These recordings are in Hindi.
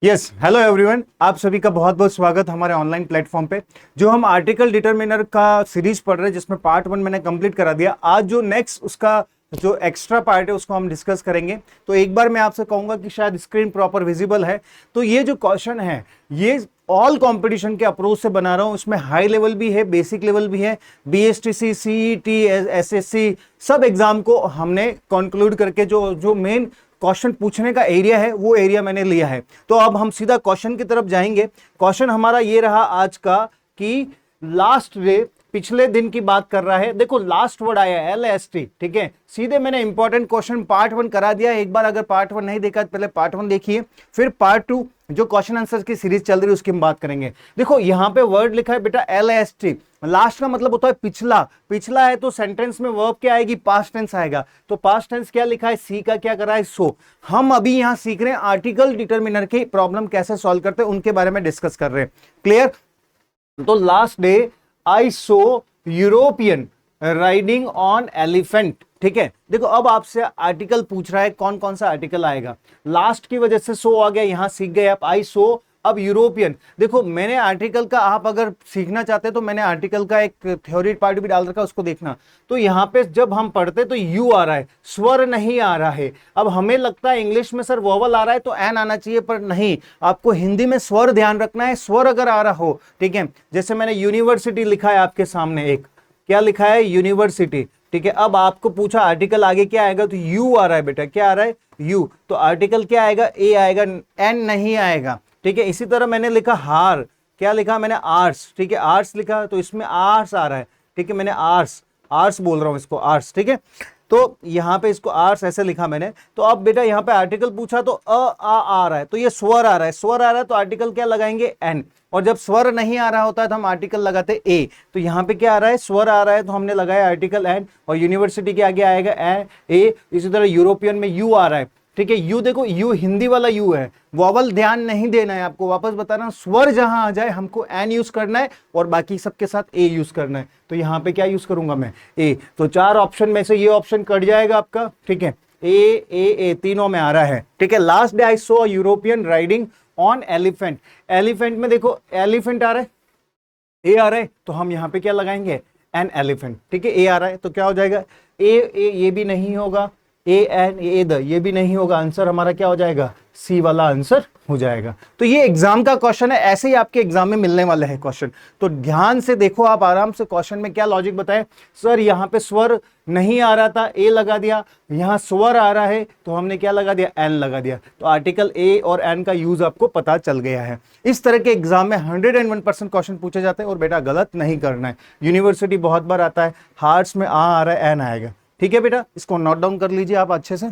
यस, हेलो एवरीवन, आप सभी का बहुत बहुत स्वागत हमारे ऑनलाइन प्लेटफॉर्म पे। जो हम आर्टिकल डिटरमिनर का सीरीज पढ़ रहे हैं जिसमें पार्ट 1 मैंने कंप्लीट करा दिया। आज जो नेक्स्ट उसका जो एक्स्ट्रा पार्ट है उसको हम डिस्कस करेंगे। तो एक बार मैं आपसे कहूंगा कि शायद स्क्रीन प्रॉपर विजिबल है। तो ये जो क्वेश्चन है ये ऑल कंपटीशन के अप्रोच से बना रहा हूं। इसमें हाई लेवल भी है, बेसिक लेवल भी है, बीएसटीसी, सीईटी, एसएससी सब एग्जाम को हमने कंक्लूड करके जो जो मेन क्वेश्चन पूछने का एरिया है वो एरिया मैंने लिया है। तो अब हम सीधा क्वेश्चन की तरफ जाएंगे। क्वेश्चन हमारा ये रहा आज का कि लास्ट डे, पिछले दिन की बात कर रहा है। देखो लास्ट वर्ड आया LST, ठीक है। सीधे मैंने इंपॉर्टेंट क्वेश्चन पार्ट 1 करा दिया। एक बार अगर पार्ट 1 नहीं देखा तो पहले पार्ट 1 देखिए, फिर पार्ट 2 जो क्वेश्चन आंसर की सीरीज चल रही है उसकी हम बात करेंगे। देखो यहां पे वर्ड लिखा है बेटा LST। लास्ट का मतलब होता है पिछला। पिछला है तो सेंटेंस में वर्ब क्या आएगी? पास्ट टेंस आएगा। तो पास्ट टेंस क्या लिखा है? सी का क्या करा है? सो। हम अभी यहां सीख रहे हैं आर्टिकल डिटरमिनर की प्रॉब्लम कैसे सॉल्व करते हैं, उनके बारे में डिस्कस कर रहे हैं। क्लियर? तो last day I so European riding on elephant, ठीक है। देखो अब आपसे आर्टिकल पूछ रहा है, कौन कौन सा आर्टिकल आएगा। लास्ट की वजह से सो आ गया, यहां सीख गए आप आई सो। अब यूरोपियन, देखो मैंने आर्टिकल का, आप अगर सीखना चाहते हैं तो मैंने आर्टिकल का एक थ्योरी पार्ट भी डाल रखा, उसको देखना। तो यहां पे जब हम पढ़ते तो यू आ रहा है, स्वर नहीं आ रहा है। अब हमें लगता है इंग्लिश में सर वोवल आ रहा है तो एन आना चाहिए, पर नहीं, आपको हिंदी में स्वर ध्यान रखना है। स्वर अगर आ रहा हो, ठीक है, जैसे मैंने यूनिवर्सिटी लिखा है आपके सामने, एक क्या लिखा है? यूनिवर्सिटी, ठीक है। अब आपको पूछा आर्टिकल आगे क्या आएगा, तो यू आ रहा है बेटा, क्या आ रहा है? यू। तो आर्टिकल क्या आएगा? ए आएगा, एन नहीं आएगा, ठीक है। इसी तरह मैंने लिखा हार, क्या लिखा मैंने? आर्ट्स, ठीक है, आर्ट्स लिखा तो इसमें आर्ट्स आ रहा है, ठीक है। मैंने आर्ट्स, आर्ट्स बोल रहा हूं इसको, आर्ट्स, ठीक है। तो यहां पे इसको आर्ट्स ऐसे लिखा मैंने। तो अब बेटा यहां पे आर्टिकल पूछा तो आ रहा है, तो ये स्वर आ रहा है। स्वर आ रहा है तो आर्टिकल क्या लगाएंगे? एन। और जब स्वर नहीं आ रहा होता है तो हम आर्टिकल लगाते ए। तो यहां पे क्या आ रहा है? स्वर आ रहा है तो हमने लगाया आर्टिकल एन, और यूनिवर्सिटी के आगे आएगा ए। इसी तरह यूरोपियन में यू आ रहा है, ठीक है। यू देखो, यू हिंदी वाला यू है, वॉवल ध्यान नहीं देना है आपको। वापस बता रहा हूं, स्वर जहां आ जाए हमको एन यूज करना है और बाकी सबके साथ ए यूज करना है। तो यहां पे क्या यूज करूंगा मैं? ए। तो 4 ऑप्शन में से ये ऑप्शन कट जाएगा आपका, ठीक है। ए तीनों में आ रहा है, ठीक है। Last day I so European riding on elephant. Elephant में देखो एलिफेंट आ रहा है, ए आ रहा है, तो हम यहां पे क्या लगाएंगे? एन एलिफेंट, ठीक है। ए आ रहा है तो क्या हो जाएगा? ए ये भी नहीं होगा, ए एन ए द ये भी नहीं होगा। आंसर हमारा क्या हो जाएगा? सी वाला आंसर हो जाएगा। तो ये एग्जाम का क्वेश्चन है, ऐसे ही आपके एग्जाम में मिलने वाले हैं क्वेश्चन। तो ध्यान से देखो आप आराम से। क्वेश्चन में क्या लॉजिक बताएं? सर यहाँ पे स्वर नहीं आ रहा था, ए लगा दिया। यहाँ स्वर आ रहा है तो हमने क्या लगा दिया? एन लगा दिया। तो आर्टिकल ए और एन का यूज आपको पता चल गया है। इस तरह के एग्जाम में 101% क्वेश्चन पूछे जाते हैं और बेटा गलत नहीं करना है। यूनिवर्सिटी बहुत बार आता है, हार्ट्स में आ रहा है, एन आएगा, ठीक है बेटा। इसको नोट डाउन कर लीजिए आप अच्छे से।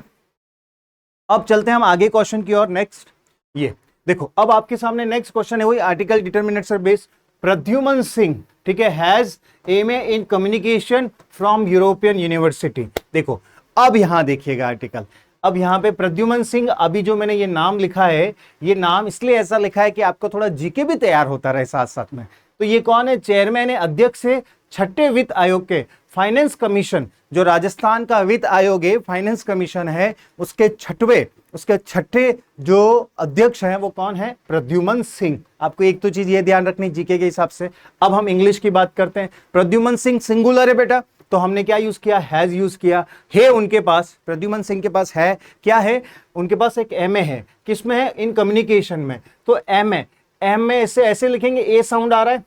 अब चलते हैं हम आगे क्वेश्चन की ओर। नेक्स्ट ये देखो, अब आपके सामने नेक्स्ट क्वेश्चन है वही आर्टिकल डिटरमिनेटर बेस्ड। प्रद्युमन सिंह, ठीक है, has MA in communication from European university. देखो अब यहां देखिएगा आर्टिकल। अब यहां पे प्रद्युमन सिंह, अभी जो मैंने ये नाम लिखा है, ये नाम इसलिए ऐसा लिखा है कि आपको थोड़ा जीके भी तैयार होता रहे साथ साथ में। तो ये कौन है? चेयरमैन है, अध्यक्ष है छठे वित्त आयोग के, फाइनेंस कमीशन, जो राजस्थान का वित्त आयोग है, फाइनेंस कमीशन है, उसके छठे जो अध्यक्ष हैं वो कौन है? प्रद्युमन सिंह। आपको एक तो चीज ये ध्यान रखनी जीके के हिसाब से। अब हम इंग्लिश की बात करते हैं। प्रद्युमन सिंह सिंगुलर है बेटा, तो हमने क्या यूज किया? हैज यूज किया है। उनके पास, प्रद्युमन सिंह के पास है, क्या है? उनके पास एक एमए है। किसमें है? इन कम्युनिकेशन में। तो एमए, एम में ऐसे लिखेंगे, ए साउंड आ रहा है,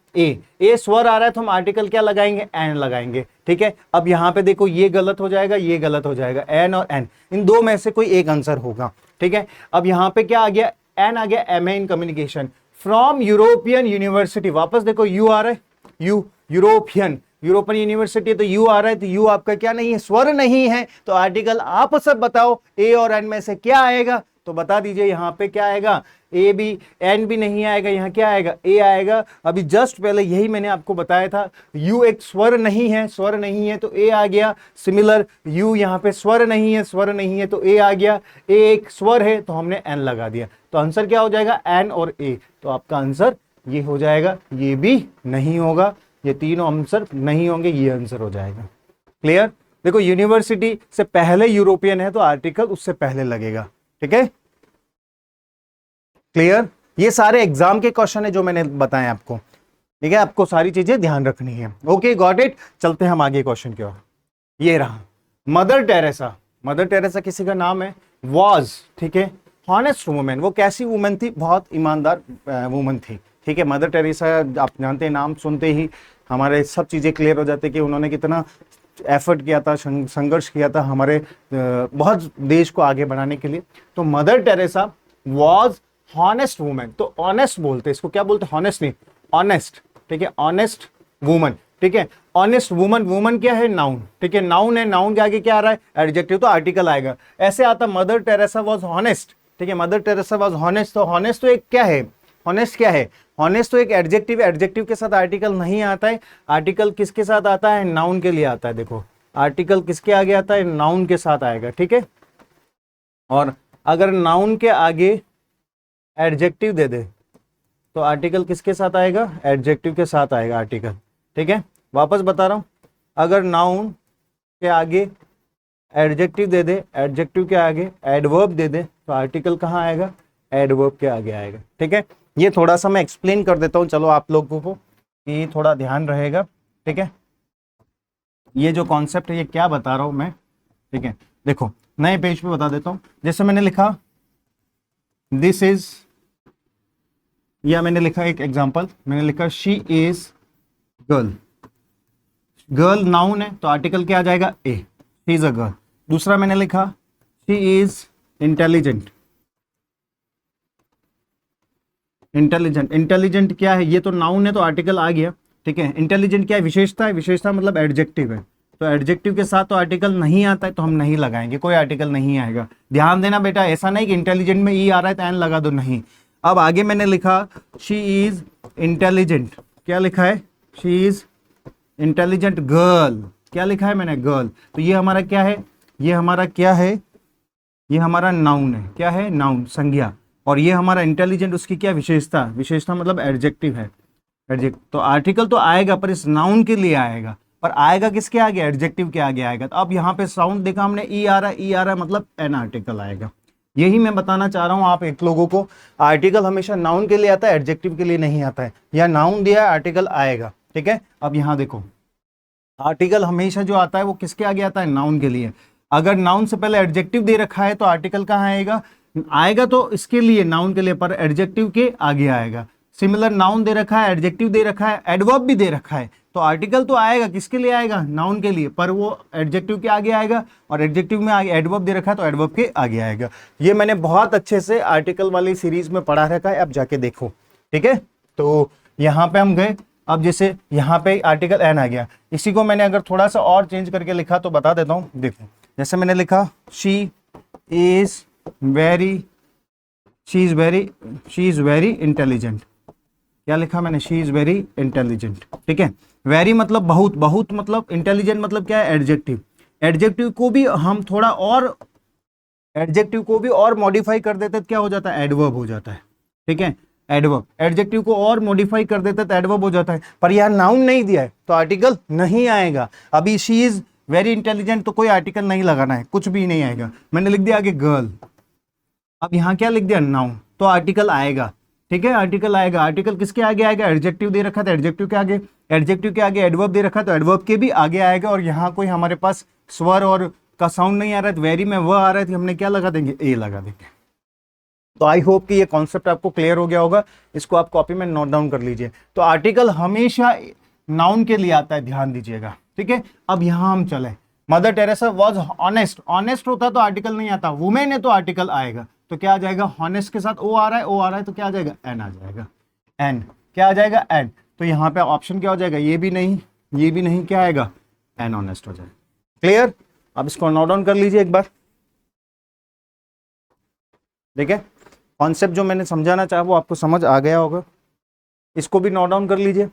ए स्वर आ रहा है, तो हम आर्टिकल क्या लगाएंगे? एन लगाएंगे, ठीक है। अब यहां पे देखो ये गलत हो जाएगा, ये गलत हो जाएगा। एन और एन, इन दो में से कोई एक आंसर होगा, ठीक है। अब यहां पे क्या आ गया? एन आ गया, M A in communication from European university. वापस देखो यू आ रहा है, यू यूरोपियन यूनिवर्सिटी, तो यू आ रहा है, तो यू आपका क्या नहीं है? स्वर नहीं है। तो आर्टिकल आप सब बताओ ए और एन में से क्या आएगा? तो बता दीजिए यहां पे क्या आएगा? ए भी, एन भी नहीं आएगा, यहां क्या आएगा? ए आएगा। अभी जस्ट पहले यही मैंने आपको बताया था, यू एक स्वर नहीं है, स्वर नहीं है तो ए आ गया। सिमिलर यू यहां पे स्वर नहीं है, स्वर नहीं है तो ए आ गया। ए एक स्वर है तो हमने एन लगा दिया। तो आंसर क्या हो जाएगा? एन और ए। तो आपका आंसर ये हो जाएगा, ये भी नहीं होगा, ये तीनों आंसर नहीं होंगे, ये आंसर हो जाएगा। क्लियर? देखो यूनिवर्सिटी से पहले यूरोपियन है तो आर्टिकल उससे पहले लगेगा, ठीक है। क्लियर? ये सारे एग्जाम के क्वेश्चन है जो मैंने बताए आपको, ठीक है? आपको सारी चीजें ध्यान रखनी है। Okay, got it. चलते हैं हम आगे क्वेश्चन की ओर। ये रहा मदर टेरेसा। मदर टेरेसा किसी का नाम है, वॉज, ठीक है, हॉनेस्ट वुमेन। वो कैसी वुमेन थी? बहुत ईमानदार वुमेन थी, ठीक है। मदर टेरेसा आप जानते हैं, नाम सुनते ही हमारे सब चीजें क्लियर हो जाती है कि उन्होंने कितना एफर्ट किया था, संघर्ष किया था हमारे बहुत देश को आगे बढ़ाने के लिए। तो mother Teresa was honest women. तो ऑनेस्ट बोलते, इसको क्या बोलते? हॉनेस्ट नहीं, ऑनेस्ट, ठीक है, ऑनेस्ट वुमन, ठीक है। ऑनेस्ट वुमन, वुमन क्या है? नाउन, ठीक है, नाउन है। नाउन के आगे क्या आ रहा है? एडजेक्टिव, तो आर्टिकल आएगा। ऐसे आता मदर टेरेसा वाज हॉनेस्ट, ठीक है, मदर टेरेसा वाज हॉनेस्ट। तो हॉनेस्ट तो एक क्या है? हॉनेस्ट क्या है? हॉनेस्ट तो एक एडजेक्टिव है। एडजेक्टिव के साथ आर्टिकल नहीं आता है। आर्टिकल किसके साथ आता है? नाउन के लिए आता है। देखो, आर्टिकल किसके आगे आता है? नाउन के साथ आएगा, ठीक है। और अगर नाउन के आगे एडजेक्टिव दे दे तो आर्टिकल किसके साथ आएगा? एडजेक्टिव के साथ आएगा आर्टिकल, ठीक है। वापस बता रहा हूं, अगर नाउन के आगे एडजेक्टिव दे दे, एडजेक्टिव के आगे एडवर्ब दे दे, तो आर्टिकल कहाँ आएगा? एडवर्ब के आगे आएगा, ठीक है। ये थोड़ा सा मैं एक्सप्लेन कर देता हूं, चलो आप लोगों को, ये थोड़ा ध्यान रहेगा, ठीक है। ये जो कॉन्सेप्ट है ये क्या बता रहा हूं मैं, ठीक है। देखो, नए पेज पे बता देता हूं। जैसे मैंने लिखा दिस इज, या मैंने लिखा एक एग्जांपल, मैंने लिखा she is girl. Girl noun है तो आर्टिकल क्या आ जाएगा? ए, शी इज अ गर्ल। दूसरा मैंने लिखा she is intelligent. Intelligent, intelligent क्या है? ये तो नाउन है तो आर्टिकल आ गया, ठीक है। इंटेलिजेंट क्या है? विशेषता है। विशेषता मतलब एडजेक्टिव है, तो एडजेक्टिव के साथ तो आर्टिकल नहीं आता है, तो हम नहीं लगाएंगे, कोई आर्टिकल नहीं आएगा। ध्यान देना बेटा, ऐसा नहीं कि इंटेलिजेंट में ई आ रहा है तो एन लगा दो, नहीं। अब आगे मैंने लिखा शी इज इंटेलिजेंट। क्या लिखा है? She is intelligent girl. क्या लिखा है मैंने? गर्ल। तो ये हमारा क्या है? ये हमारा क्या है? ये हमारा नाउन है। क्या है? नाउन, संज्ञा। और ये हमारा इंटेलिजेंट, उसकी क्या विशेषता? विशेषता मतलब एडजेक्टिव है। एडजेक्ट तो आर्टिकल तो आएगा पर इस नाउन के लिए आएगा, पर आएगा किसके आगे? एडजेक्टिव के आगे आएगा। तो अब यहाँ पे साउंड देखा हमने, ई आ रहा है, ई आ रहा है मतलब एन आर्टिकल आएगा। यही मैं बताना चाह रहा हूं आप एक लोगों को, आर्टिकल हमेशा नाउन के लिए आता है, एडजेक्टिव के लिए नहीं आता है। या नाउन दिया है, आर्टिकल आएगा, ठीक है। अब यहां देखो, आर्टिकल हमेशा जो आता है वो किसके आगे आता है? नाउन के लिए। अगर नाउन से पहले एडजेक्टिव दे रखा है तो आर्टिकल कहाँ आएगा? आएगा तो इसके लिए, नाउन के लिए, पर एडजेक्टिव के आगे आएगा। सिमिलर नाउन दे रखा है, एडजेक्टिव दे रखा है, एडवर्ब भी दे रखा है, तो आर्टिकल तो आएगा किसके लिए? आएगा नाउन के लिए, पर वो एडजेक्टिव के आगे आएगा। और एडजेक्टिव में आगे एडवर्ब दे रखा है तो एडवर्ब के आगे आएगा। ये मैंने बहुत अच्छे से आर्टिकल वाली सीरीज में पढ़ा रखा है, अब जाके देखो, ठीक है। तो यहाँ पे हम गए। अब जैसे यहाँ पे आर्टिकल एन आ गया, इसी को मैंने अगर थोड़ा सा और चेंज करके लिखा तो बता देता हूँ। देखो, जैसे मैंने लिखा शी इज वेरी इंटेलिजेंट। क्या लिखा मैंने? शी इज वेरी इंटेलिजेंट, ठीक है। वेरी मतलब बहुत, बहुत मतलब इंटेलिजेंट मतलब क्या है? एडजेक्टिव। एडजेक्टिव को भी हम थोड़ा और, एडजेक्टिव को भी और मॉडिफाई कर देते तो क्या हो जाता है? एडवर्ब हो जाता है, ठीक है। एडवर्ब, एडजेक्टिव को और मॉडिफाई कर देते तो एडवर्ब हो जाता है, पर यहाँ नाउन नहीं दिया है तो आर्टिकल नहीं आएगा। अभी शी इज वेरी इंटेलिजेंट तो कोई आर्टिकल नहीं लगाना है, कुछ भी नहीं आएगा। मैंने लिख दिया आगे गर्ल। अब यहाँ क्या लिख दिया? नाउन, तो आर्टिकल आएगा, ठीक है। आर्टिकल आएगा। आर्टिकल किसके आगे आएगा? एडजेक्टिव दे रखा था, एडजेक्टिव के आगे, एडजेक्टिव के आगे एडवर्ब दे रखा तो एडवर्ब के भी आगे आएगा। और यहाँ कोई हमारे पास स्वर और का साउंड नहीं आ रहा है, वेरी में वह आ रहा है, तो हमने क्या लगा देंगे? ए लगा देंगे। तो आई होप कि ये कॉन्सेप्ट आपको क्लियर हो गया होगा। इसको आप कॉपी में नोट डाउन कर लीजिए। तो आर्टिकल हमेशा नाउन के लिए आता है, ध्यान दीजिएगा, ठीक है। अब यहाँ हम चले, mother Teresa was honest. Honest होता तो आर्टिकल नहीं आता, वुमेन है तो आर्टिकल आएगा। तो क्या आ जाएगा? हॉनेस्ट के साथ ओ आ रहा है, ओ आ रहा है तो क्या आ जाएगा? एन आ जाएगा। एन क्या आ जाएगा? एन। तो यहाँ पे ऑप्शन क्या हो जाएगा? ये भी नहीं, ये भी नहीं, क्या आएगा? एन ऑनेस्ट हो जाएगा। क्लियर? अब इसको नोट डाउन कर लीजिए एक बार, ठीक है। कॉन्सेप्ट जो मैंने समझाना चाहा वो आपको समझ आ गया होगा। इसको भी नोट डाउन कर लीजिए।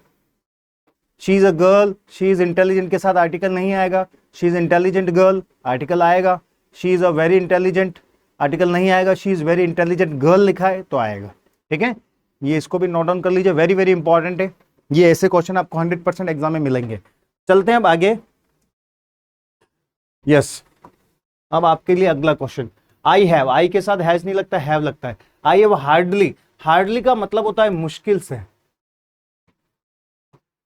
She is a girl, she is intelligent के साथ आर्टिकल नहीं आएगा। She is intelligent girl, article आएगा। She is a very intelligent, article नहीं आएगा। She is very intelligent girl लिखा है तो आएगा, ठीक है। ये इसको भी नोट डाउन कर लीजिए, वेरी वेरी इंपॉर्टेंट है। ये ऐसे क्वेश्चन आपको 100% एग्जाम में मिलेंगे। चलते हैं अब आगे। यस, अब आपके लिए अगला क्वेश्चन, आई हैव। आई के साथ हैज नहीं लगता, हैव लगता है। आई हैव हार्डली, हार्डली का मतलब होता है मुश्किल से।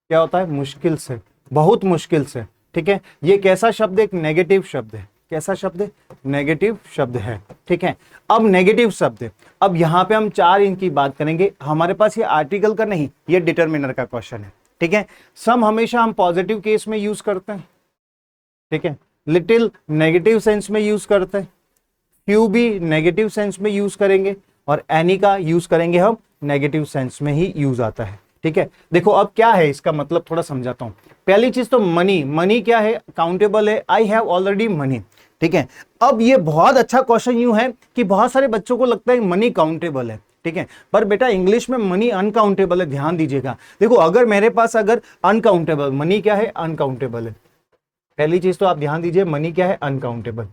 क्या होता है? मुश्किल से, बहुत मुश्किल से। ठीक है, ये कैसा शब्द है? एक नेगेटिव शब्द है। कैसा शब्द है? नेगेटिव शब्द है। ठीक है, अब नेगेटिव शब्द है। अब यहां पे हम 4 इनकी बात करेंगे। हमारे पास ये आर्टिकल का नहीं, ये डिटरमिनर का क्वेश्चन है। ठीक है, सम हमेशा हम पॉजिटिव केस में यूज करते हैं। ठीक है, लिटिल नेगेटिव सेंस में यूज करते हैं, फ्यू भी नेगेटिव सेंस में यूज करेंगे, और एनी का यूज करेंगे हम नेगेटिव सेंस में ही यूज आता है। ठीक है, देखो अब क्या है इसका मतलब थोड़ा समझाता हूं। पहली चीज तो मनी, मनी क्या है? काउंटेबल है, आई हैव ऑलरेडी मनी। ठीक है, अब ये बहुत अच्छा क्वेश्चन यूं है कि बहुत सारे बच्चों को लगता है मनी काउंटेबल है। ठीक है, पर बेटा इंग्लिश में मनी अनकाउंटेबल है, ध्यान दीजिएगा। देखो अगर मेरे पास अगर अनकाउंटेबल, मनी क्या है? अनकाउंटेबल है। पहली चीज तो आप ध्यान दीजिए, मनी क्या है? अनकाउंटेबल।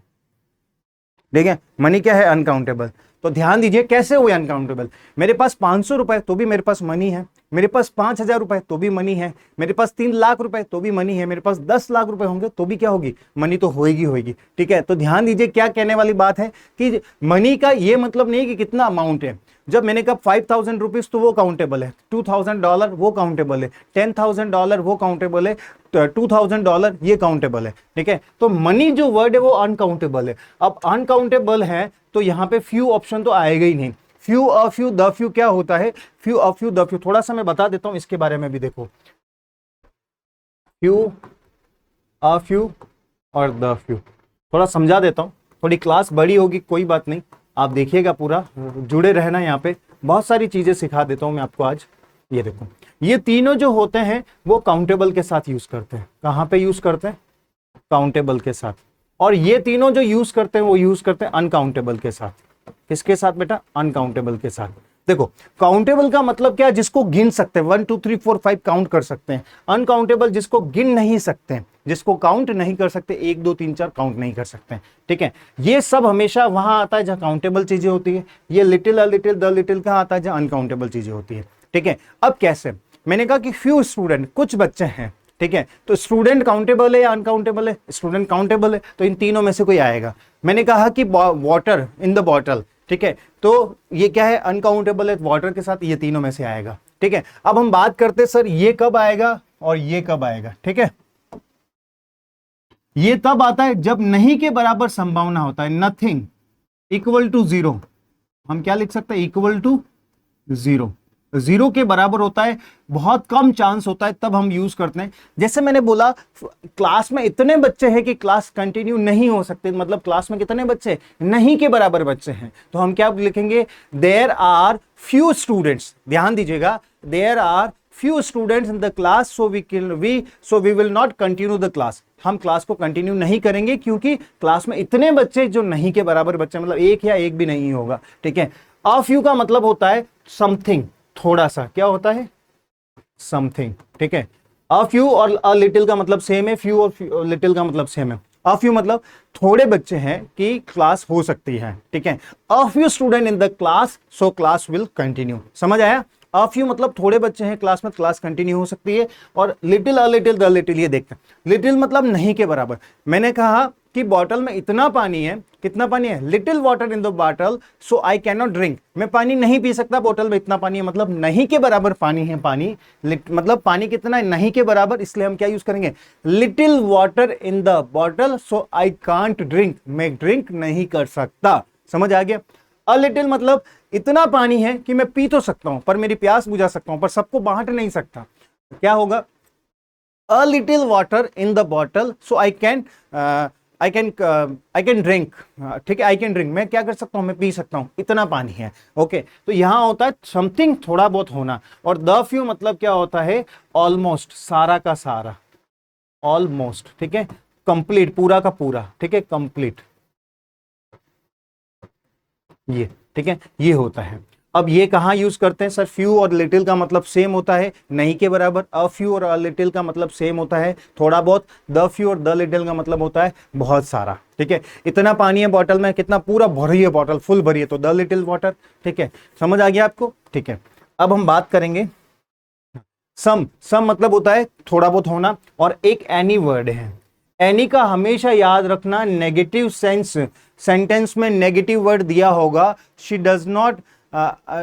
ठीक है, मनी क्या है? अनकाउंटेबल। तो ध्यान दीजिए कैसे हुए अनकाउंटेबल। मेरे पास 500 रुपए तो भी मेरे पास मनी है, मेरे पास 5000 रुपए तो भी मनी है, मेरे पास 3 लाख रुपए तो भी मनी है, मेरे पास 10 लाख रुपए होंगे तो भी क्या होगी? मनी तो होएगी होएगी। ठीक है, तो ध्यान दीजिए क्या कहने वाली बात है कि मनी का ये मतलब नहीं है कि कितना अमाउंट है। जब मैंने कहा 5000 रुपीज तो वो काउंटेबल है, $2000 वो काउंटेबल है, $10,000 वो काउंटेबल है, $2000 ये काउंटेबल है। ठीक है, तो मनी जो वर्ड है वो अनकाउंटेबल है। अब अनकाउंटेबल है तो यहां पे फ्यू ऑप्शन तो आएगा ही नहीं। Few, a few, the few क्या होता है? Few, a few, the few. थोड़ा सा मैं बता देता हूं इसके बारे में भी। देखो फ्यू, अ फ्यू और द फ्यू, थोड़ा समझा देता हूं। थोड़ी क्लास बड़ी होगी, कोई बात नहीं, आप देखिएगा, पूरा जुड़े रहना। यहाँ पे बहुत सारी चीजें सिखा देता हूं मैं आपको आज। ये देखो, ये तीनों जो होते हैं वो काउंटेबल के साथ यूज करते हैं। कहां पे यूज करते हैं? काउंटेबल के साथ। और ये तीनों जो यूज करते हैं वो यूज करते हैं अनकाउंटेबल के साथ। किसके साथ बेटा? अनकाउंटेबल के साथ। देखो काउंटेबल का मतलब क्या है? जिसको गिन सकते हैं, 1 2 3 4 5 काउंट कर सकते हैं। अनकाउंटेबल जिसको गिन नहीं सकते हैं, जिसको काउंट नहीं कर सकते, 1 2 3 4 काउंट नहीं कर सकते हैं। ठीक है, ये सब हमेशा वहां आता है जहां काउंटेबल चीजें होती है। ये little, a little, the little कहां आता है? जहां अनकाउंटेबल चीजें होती है। ठीक है, अब कैसे? मैंने कहा कि फ्यू स्टूडेंट, कुछ बच्चे हैं। ठीक है, तो स्टूडेंट काउंटेबल है या अनकाउंटेबल है? स्टूडेंट काउंटेबल है, तो इन तीनों में से कोई आएगा। मैंने कहा कि वाटर इन द बॉटल, ठीक है, तो ये क्या है? अनकाउंटेबल है, वाटर के साथ ये तीनों में से आएगा। ठीक है, अब हम बात करते सर ये कब आएगा और ये कब आएगा। ठीक है, ये तब आता है जब नहीं के बराबर संभावना होता है, नथिंग इक्वल टू जीरो। हम क्या लिख सकते हैं? Equal to zero. जीरो के बराबर होता है, बहुत कम चांस होता है, तब हम यूज करते हैं। जैसे मैंने बोला क्लास में इतने बच्चे हैं कि क्लास कंटिन्यू नहीं हो सकते, मतलब क्लास में कितने बच्चे? नहीं के बराबर बच्चे हैं, तो हम क्या लिखेंगे? There are few students. ध्यान दीजिएगा, there are few students in the class, so we will not continue the class. हम क्लास को कंटिन्यू नहीं करेंगे क्योंकि क्लास में इतने बच्चे जो नहीं के बराबर बच्चे, मतलब एक या एक भी नहीं होगा। ठीक है, अ फ्यू का मतलब होता है समथिंग, थोड़ा सा। क्या होता है? समथिंग। ठीक है, अ फ्यू और अ लिटिल का मतलब सेम है, फ्यू और लिटिल का मतलब सेम है। अ फ्यू मतलब थोड़े बच्चे हैं कि क्लास हो सकती है। ठीक है, a few student in the class, so class will continue. समझ आया? अ फ्यू मतलब थोड़े बच्चे हैं क्लास में, क्लास कंटिन्यू हो सकती है। और little, a little, the little, ये देखते हैं। लिटिल मतलब नहीं के बराबर। मैंने कहा कि बॉटल में इतना पानी है, कितना पानी है? Little water in the bottle, so I can not drink. मैं पानी नहीं पी सकता, बॉटल में इतना पानी है, मतलब नहीं के बराबर पानी है। पानी मतलब पानी कितना है? नहीं के बराबर, इसलिए हम क्या यूज करेंगे? Little water in the bottle, so I can't drink. मैं ड्रिंक नहीं कर सकता। समझ आ गया? अ लिटिल मतलब इतना पानी है कि मैं पी तो सकता हूं, पर मेरी प्यास बुझा सकता हूं, पर सबको बांट नहीं सकता। क्या होगा? A little water in the bottle, so I can drink. ठीक है, आई कैन ड्रिंक, मैं क्या कर सकता हूं? मैं पी सकता हूं, इतना पानी है। ओके, तो यहां होता है समथिंग, थोड़ा बहुत होना। और द फ्यू मतलब क्या होता है? ऑलमोस्ट, सारा का सारा, ऑलमोस्ट। ठीक है, कंप्लीट, पूरा का पूरा। ठीक है, कंप्लीट, ये। ठीक है, ये होता है। अब ये कहां यूज करते हैं सर? फ्यू और लिटिल का मतलब सेम होता है, नहीं के बराबर। अ फ्यू और अ लिटिल का मतलब सेम होता है, थोड़ा बहुत। द फ्यू और द लिटिल का मतलब होता है बहुत सारा। ठीक है, इतना पानी है बॉटल में, कितना? पूरा भरी है बॉटल, फुल भरी है, तो द लिटिल वाटर। ठीक है, समझ आ गया आपको? ठीक है, अब हम बात करेंगे सम। सम मतलब होता है थोड़ा बहुत होना। और एक एनी वर्ड है। एनी का हमेशा याद रखना नेगेटिव सेंस, सेंटेंस में नेगेटिव वर्ड दिया होगा। She does not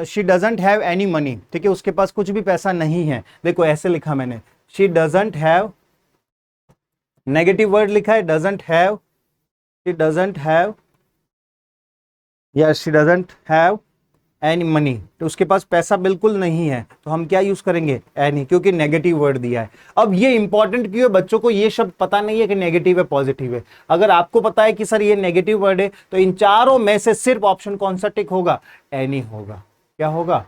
she doesn't have any money, ठीक है, उसके पास कुछ भी पैसा नहीं है। देखो ऐसे लिखा मैंने, she doesn't have, negative word लिखा है doesn't have, she doesn't have या she doesn't have any money, तो उसके पास पैसा बिल्कुल नहीं है, तो हम क्या यूज करेंगे, एनी, क्योंकि नेगेटिव वर्ड दिया है। अब ये इंपॉर्टेंट क्यों है, बच्चों को ये शब्द पता नहीं है कि नेगेटिव है पॉजिटिव है। अगर आपको पता है कि सर ये नेगेटिव वर्ड है, तो इन चारों में से सिर्फ ऑप्शन कौन सा टिक होगा, एनी होगा। क्या होगा,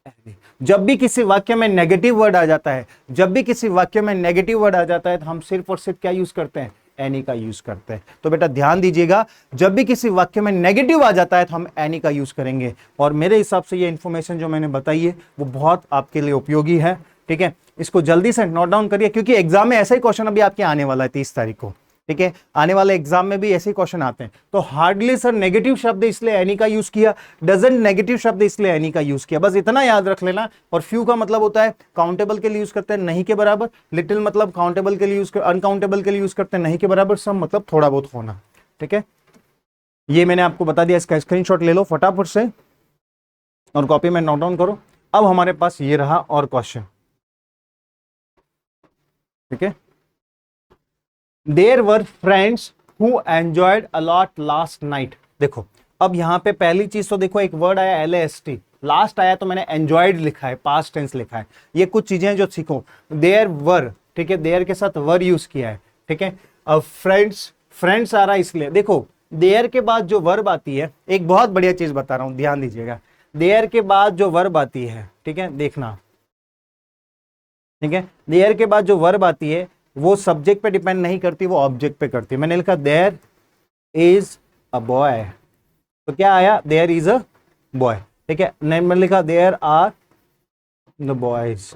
एनी। जब भी किसी वाक्य में नेगेटिव वर्ड आ जाता है, जब भी किसी वाक्य में नेगेटिव वर्ड आ जाता है, तो हम सिर्फ और सिर्फ क्या यूज करते हैं, एनी का यूज करते हैं। तो बेटा ध्यान दीजिएगा, जब भी किसी वाक्य में नेगेटिव आ जाता है तो हम एनी का यूज करेंगे। और मेरे हिसाब से ये इंफॉर्मेशन जो मैंने बताई है वो बहुत आपके लिए उपयोगी है, ठीक है। इसको जल्दी से नोट डाउन करिए, क्योंकि एग्जाम में ऐसा ही क्वेश्चन अभी आपके आने वाला है 30 तारीख को, ठीक है। आने वाले एग्जाम में भी ऐसे क्वेश्चन आते हैं। तो हार्डली सर नेगेटिव शब्द इसलिए एनी का यूज किया, डजंट नेगेटिव शब्द इसलिए एनी का यूज किया, बस इतना याद रख लेना। और फ्यू का मतलब होता है काउंटेबल के लिए यूज करते हैं, नहीं के बराबर। लिटिल मतलब काउंटेबल के लिए यूज कर, अनकाउंटेबल के लिए यूज करते हैं, नहीं के बराबर। सम मतलब थोड़ा बहुत होना, ठीक है। ये मैंने आपको बता दिया, इसका स्क्रीनशॉट ले लो फटाफट से और कॉपी में नोट डाउन करो। अब हमारे पास ये रहा और क्वेश्चन, ठीक है। There were friends who enjoyed a lot last night। देखो अब यहां पे पहली चीज तो देखो, एक वर्ड आया LAST, लास्ट आया तो मैंने एंजॉयड लिखा है, पास्ट टेंस लिखा है। ये कुछ चीजें जो सीखो, देयर वर, ठीक है, देयर के साथ वर यूज किया है, ठीक है। अब फ्रेंड्स, फ्रेंड्स आ रहा है इसलिए, देखो देयर के बाद जो वर्ब आती है, एक बहुत बढ़िया चीज बता रहा हूं, ध्यान दीजिएगा। देयर के बाद जो वर्ब आती है, ठीक है, देखना, ठीक है, देयर के बाद जो वर्ब आती है वो सब्जेक्ट पे डिपेंड नहीं करती, वो ऑब्जेक्ट पे करती है। मैंने लिखा देयर इज अ बॉय, तो क्या आया, देयर इज अ बॉय, ठीक है। मैंने लिखा देयर आर द बॉयज,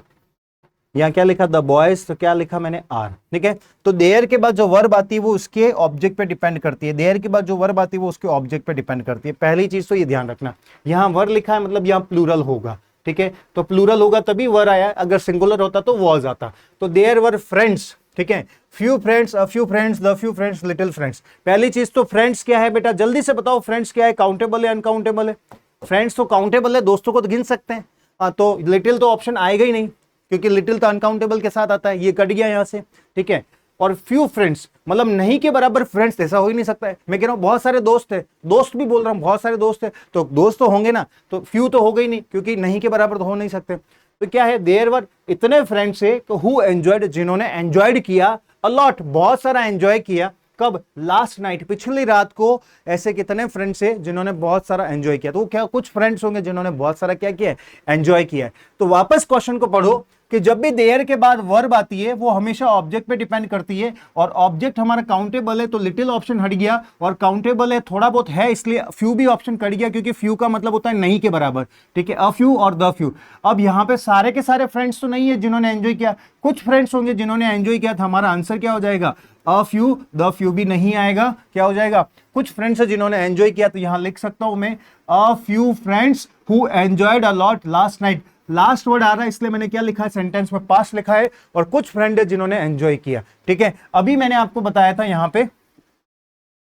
यहाँ क्या लिखा, द बॉयज, तो क्या लिखा मैंने, आर, ठीक है। तो देयर के बाद जो वर्ब आती है वो उसके ऑब्जेक्ट पे डिपेंड करती है, देयर के बाद जो वर्ब आती है वो उसके ऑब्जेक्ट पे डिपेंड करती है। पहली चीज तो ये ध्यान रखना, यहाँ वर लिखा है मतलब यहाँ प्लूरल होगा, ठीक है। तो प्लूरल होगा तभी वर आया, अगर सिंगुलर होता तो वॉज आता। तो देयर वर फ्रेंड्स, ठीक है, few friends, a few friends, the few friends, little friends. पहली चीज तो फ्रेंड्स क्या है बेटा, जल्दी से बताओ, फ्रेंड्स क्या है, काउंटेबल है अनकाउंटेबल है। फ्रेंड्स तो काउंटेबल है, दोस्तों को तो गिन सकते हैं। तो लिटिल तो ऑप्शन आएगा ही नहीं, क्योंकि लिटिल तो अनकाउंटेबल के साथ आता है, ये कट गया यहां से, ठीक है। और फ्यू फ्रेंड्स मतलब नहीं के बराबर फ्रेंड्स, ऐसा हो ही नहीं सकता है। मैं कह रहा हूं बहुत सारे दोस्त है, दोस्त भी बोल रहा हूं, बहुत सारे दोस्त है, तो दोस्त तो होंगे ना, तो फ्यू तो हो गई नहीं, क्योंकि नहीं के बराबर तो हो नहीं सकते। तो क्या है, देयर वर इतने फ्रेंड्स है, तो हु एंजॉयड, जिन्होंने एंजॉयड किया, अलॉट बहुत सारा एंजॉय किया, कब, लास्ट नाइट, पिछली रात को। ऐसे कितने फ्रेंड्स है जिन्होंने बहुत सारा एंजॉय किया, तो क्या कुछ फ्रेंड्स होंगे जिन्होंने बहुत सारा क्या किया, एंजॉय किया है। तो वापस क्वेश्चन को पढ़ो कि जब भी देयर के बाद वर्ब आती है वो हमेशा ऑब्जेक्ट पे डिपेंड करती है, और ऑब्जेक्ट हमारा काउंटेबल है, तो लिटिल ऑप्शन हट गया, और काउंटेबल है थोड़ा बहुत है, इसलिए फ्यू भी ऑप्शन कट गया, क्योंकि फ्यू का मतलब होता है नहीं के बराबर, ठीक है, अ फ्यू और द फ्यू। अब यहाँ पे सारे के सारे फ्रेंड्स तो नहीं है जिन्होंने एंजॉय किया, कुछ फ्रेंड्स होंगे जिन्होंने एंजॉय किया, था हमारा आंसर क्या हो जाएगा, अ फ्यू, द फ्यू भी नहीं आएगा, क्या हो जाएगा, कुछ फ्रेंड्स है जिन्होंने एंजॉय किया। तो यहां लिख सकता हूं मैं, a few friends who enjoyed a lot last night. Last word आ रहा है इसलिए मैंने क्या लिखा है, सेंटेंस में पास्ट लिखा है, और कुछ फ्रेंड है जिन्होंने एंजॉय किया, ठीक है। अभी मैंने आपको बताया था यहां पे,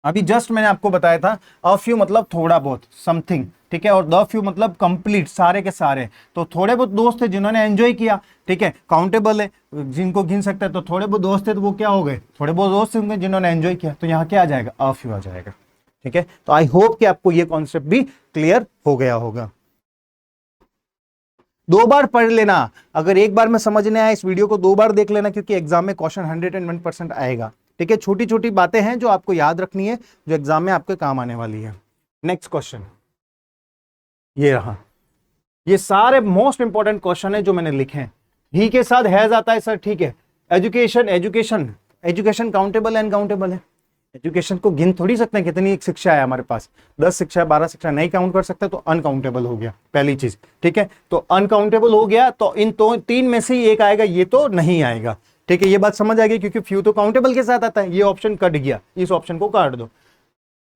अभी जस्ट मैंने आपको बताया था, अ फ्यू मतलब थोड़ा बहुत, समथिंग, ठीक है, और द फ्यू मतलब कंप्लीट, सारे के सारे। तो थोड़े बहुत दोस्त है जिन्होंने एंजॉय किया, ठीक है, काउंटेबल है, जिनको गिन सकते हैं, तो थोड़े बहुत दोस्त है तो वो क्या हो गए, थोड़े बहुत दोस्त होंगे जिन्होंने एंजॉय किया। तो यहाँ क्या आ जाएगा, अ फ्यू आ जाएगा, ठीक है। तो आई होप कि आपको ये कॉन्सेप्ट भी क्लियर हो गया होगा। 2 बार पढ़ लेना, अगर एक बार में समझ नहीं आया इस वीडियो को 2 बार देख लेना, क्योंकि एग्जाम में क्वेश्चन 101% आएगा, ठीक है। छोटी छोटी बातें हैं जो आपको याद रखनी है, जो एग्जाम में आपके काम आने वाली है। नेक्स्ट क्वेश्चन ये रहा, ये सारे मोस्ट इंपॉर्टेंट क्वेश्चन है जो मैंने लिखे हैं। ही के साथ हैज आता है सर, ठीक है। एजुकेशन, एजुकेशन, एजुकेशन काउंटेबल है अनकाउंटेबल है, एजुकेशन को गिन थोड़ी सकते हैं, कितनी एक शिक्षा है हमारे पास, 10 शिक्षा 12 शिक्षा नहीं काउंट कर सकते, तो अनकाउंटेबल हो गया पहली चीज, ठीक है। तो अनकाउंटेबल हो गया, तो इन तो 3 में से ही एक आएगा, ये तो नहीं आएगा, ठीक है। ये बात समझ आ गई, क्योंकि फ्यू तो काउंटेबल के साथ आता है, ये ऑप्शन कट गया, इस ऑप्शन को काट दो।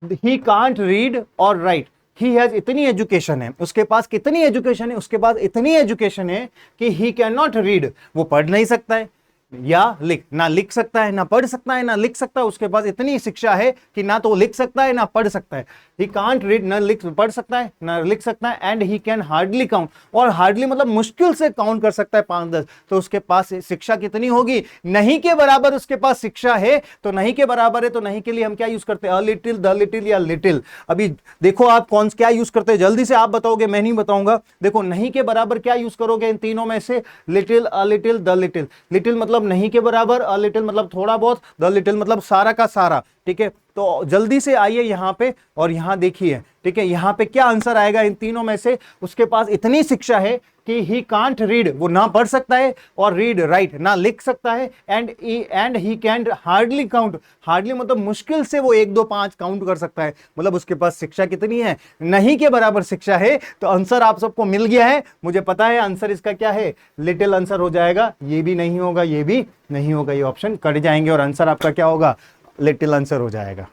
ही कांट रीड और राइट, ही हैज इतनी एजुकेशन है, उसके पास कितनी एजुकेशन है, उसके पास इतनी एजुकेशन है कि ही कैन नॉट रीड, वो पढ़ नहीं सकता है। या लिख, ना लिख सकता है, ना पढ़ सकता है, ना लिख सकता है, उसके पास इतनी शिक्षा है कि ना तो लिख सकता है ना पढ़ सकता है। ही कांट रीड, ना लिख पढ़ सकता है ना लिख सकता है, and he can hardly count, और हार्डली मतलब मुश्किल से काउंट कर सकता है 5-10। तो उसके पास शिक्षा कितनी होगी, नहीं के बराबर उसके पास शिक्षा है। तो नहीं के बराबर है तो नहीं के लिए हम क्या यूज करते हैं, अ लिटिल, द लिटिल या लिटिल। अभी देखो आप कौन क्या यूज करते हैं, जल्दी से आप बताओगे, मैं नहीं बताऊंगा। देखो नहीं के बराबर क्या यूज करोगे इन तीनों में से, little, a little, the little. Little मतलब नहीं के बराबर, अ लिटिल मतलब थोड़ा बहुत, द लिटिल मतलब सारा का सारा। ठीक है, तो जल्दी से आइए यहां पे और यहां देखिए। ठीक है, यहां पे क्या आंसर आएगा इन तीनों में से, उसके पास इतनी शिक्षा है कि ही कांट रीड, वो ना पढ़ सकता है, और रीड राइट ना लिख सकता है, and he can hardly count, hardly मतलब मुश्किल से वो 1 2 5 काउंट कर सकता है। मतलब उसके पास शिक्षा कितनी है, नहीं के बराबर शिक्षा है। तो आंसर आप सबको मिल गया है, मुझे पता है आंसर इसका क्या है, लिटिल आंसर हो जाएगा। ये भी नहीं होगा, ये भी नहीं होगा, ये ऑप्शन कट जाएंगे और आंसर आपका क्या होगा, लिटिल आंसर हो जाएगा।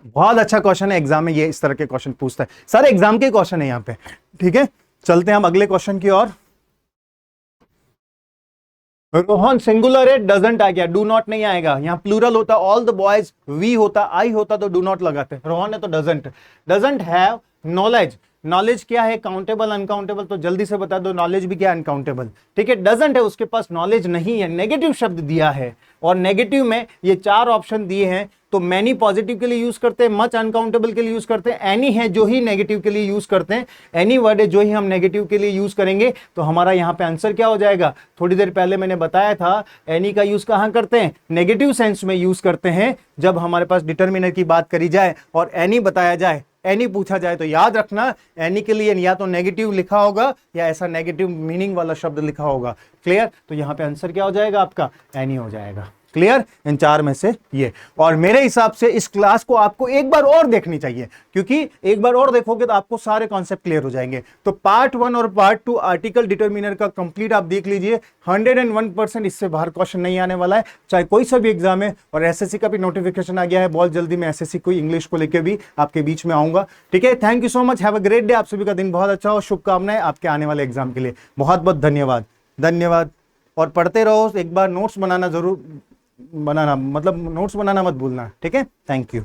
बहुत अच्छा क्वेश्चन है, एग्जाम में ये इस तरह के क्वेश्चन पूछता है, सारे एग्जाम के क्वेश्चन है यहाँ पे। ठीक है, चलते हैं हम अगले क्वेश्चन की ओर। रोहन सिंगुलर है, डजंट आ गया, डू नॉट नहीं आएगा। यहाँ प्लूरल होता, ऑल द बॉयज, वी होता, आई होता तो डू नॉट लगाते। रोहन है तो doesn't. Doesn't have knowledge, knowledge क्या है, काउंटेबल अनकाउंटेबल, तो जल्दी से बता दो नॉलेज भी क्या है, अनकाउंटेबल। ठीक है, डजंट है, उसके पास नॉलेज नहीं है, नेगेटिव शब्द दिया है, और नेगेटिव में ये 4 ऑप्शन दिए हैं। तो मैनी पॉजिटिव के लिए यूज करते हैं, मच अनकाउंटेबल के लिए यूज करते हैं, एनी है जो ही नेगेटिव के लिए यूज करते हैं, एनी वर्ड है जो ही हम नेगेटिव के लिए यूज करेंगे। तो हमारा यहां पे आंसर क्या हो जाएगा, थोड़ी देर पहले मैंने बताया था, एनी का यूज कहां करते हैं, नेगेटिव सेंस में यूज करते हैं, जब हमारे पास डिटर्मिनर की बात करी जाए और एनी बताया जाए, एनी पूछा जाए। तो याद रखना, एनी के लिए या तो नेगेटिव लिखा होगा या ऐसा नेगेटिव मीनिंग वाला शब्द लिखा होगा। क्लियर, तो यहां पे आंसर क्या हो जाएगा आपका, एनी हो जाएगा। क्लियर, इन 4 में से ये। और मेरे हिसाब से इस क्लास को आपको एक बार और देखनी चाहिए, क्योंकि एक बार और देखोगे तो आपको सारे कॉन्सेप्ट क्लियर हो जाएंगे। तो पार्ट 1 और पार्ट 2 आर्टिकल डिटर्मिनर का कंप्लीट आप देख लीजिए, 101%, इससे बाहर क्वेश्चन नहीं आने वाला है, चाहे कोई सा भी एग्जाम है। और एसएससी का भी नोटिफिकेशन आ गया है, बहुत जल्दी मैं एसएससी को इंग्लिश को लेकर भी आपके बीच में आऊंगा। ठीक है, thank you so much, have a great day. आप सभी का दिन बहुत अच्छा हो, शुभकामनाएं आपके आने वाले एग्जाम के लिए। बहुत बहुत धन्यवाद, धन्यवाद। और पढ़ते रहो, एक बार नोट्स बनाना जरूर, बनाना मतलब नोट्स बनाना मत भूलना। ठीक है, थैंक यू।